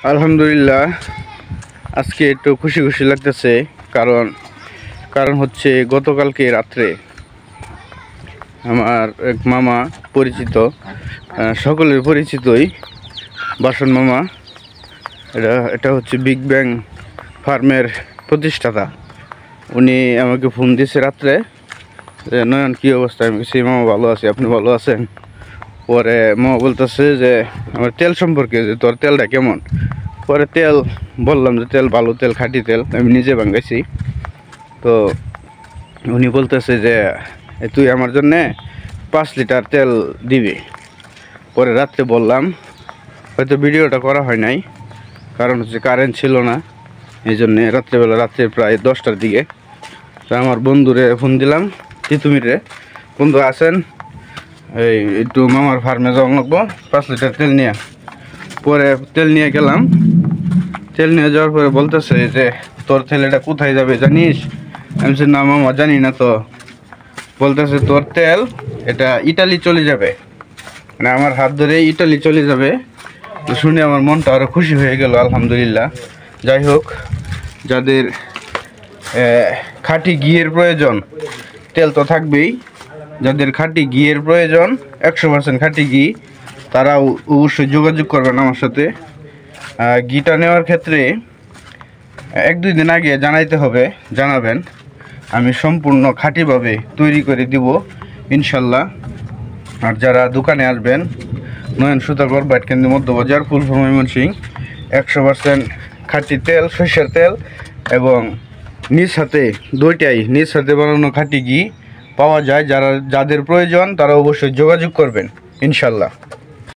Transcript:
আলহামদুলিল্লাহ, আজকে একটু খুশি খুশি লাগতেছে। কারণ কারণ হচ্ছে গতকালকে রাত্রে আমার এক মামা পরিচিত, সকলের পরিচিতই, বাসন মামা। এটা হচ্ছে বিগ ব্যাং ফার্মের প্রতিষ্ঠাতা। উনি আমাকে ফোন দিয়েছে রাত্রে যে নয়ন কী অবস্থা। আমি বলছি মামা ভালো আছি, আপনি ভালো আছেন? পরে মামা বলতেছে যে আমার তেল সম্পর্কে, যে তোর তেলটা কেমন। পরে তেল বললাম যে তেল ভালো, তেল খাঁটি তেল, আমি নিজে ভাঙাইছি। তো উনি বলতেছে যে তুই আমার জন্যে 5 লিটার তেল দিবি। পরে রাত্রে বললাম, হয়তো ভিডিওটা করা হয় নাই, কারণ হচ্ছে কারেন্ট ছিল না, এই জন্যে রাত্রে প্রায় 10টার দিকে। তো আমার বন্ধুরে ফোন দিলাম, তিতুমিরে, বন্ধু আছেন, এই একটু মামার ফার্মে যাওয়া লাগবো 5 লিটার তেল নিয়ে। পরে তেল নিয়ে গেলাম। তেল নিয়ে যাওয়ার পরে বলতেছে যে তোর তেলটা কোথায় যাবে জানিস? আমি বলছি না মামা জানি না। তো বলতেছে তোর তেল এটা ইটালি চলে যাবে, মানে আমার হাত ধরে ইটালি চলে যাবে। শুনে আমার মনটা আরও খুশি হয়ে গেল, আলহামদুলিল্লাহ। যাই হোক, যাদের খাঁটি ঘিয়ের প্রয়োজন, তেল তো থাকবেই, যাদের খাঁটি ঘিয়ের প্রয়োজন 100% খাঁটি ঘি, তারা অবশ্যই যোগাযোগ করবেন আমার সাথে। ঘিটা নেওয়ার ক্ষেত্রে 1-2 দিন আগে জানাবেন, আমি সম্পূর্ণ খাঁটিভাবে তৈরি করে দিব ইনশাল্লাহ। আর যারা দোকানে আসবেন, নয়ন সুতাগর বাইটকেন্দ্র মধ্যবাজার, ফুলপুর ময়মনসিংহ, 100% খাঁটি তেল, সরষের তেল এবং নিজ হাতে বানানো খাঁটি ঘি পাওয়া যায়। যাদের প্রয়োজন তারা অবশ্যই যোগাযোগ করবেন ইনশাল্লাহ।